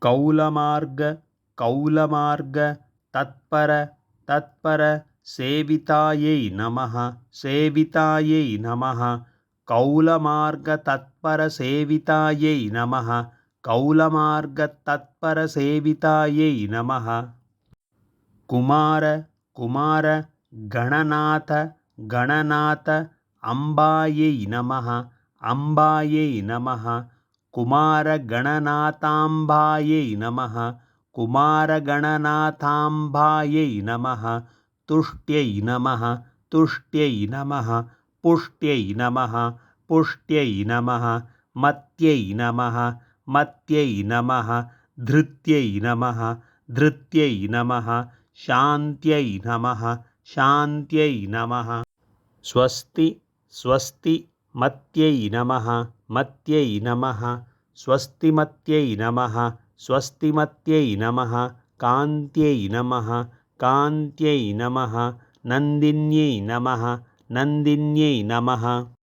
कौलमार्ग कौलमार्ग तत्पर तत्पर सेवितायै नमः सेवितायै नमः कौलमार्ग तत्पर सेवितायै नमः कौलमार्ग तत्पर सेवितायै नमः कुमार कुमार गणनाथ गणनाथ अम्बायै नमः अम्बायै नमः कुमारगणनाथाम्बायै नमः कुमारगणनाथाम्बायै नमः तुष्ट्यै नमः तुष्ट्यै नमः पुष्ट्यै नमः पुष्ट्यै नमः मत्यै नमः मत्यै नमः धृत्यै नमः धृत्यै नमः शान्त्यै नमः शान्त्यै नमः स्वस्ति स्वस्ति मत्यै नमः मत्यै नमः स्वस्तिमत्यै नमः स्वस्तिमत्यै नमः कान्त्यै नमः कान्त्यै नमः नन्दिन्यै नमः नन्दिन्यै नमः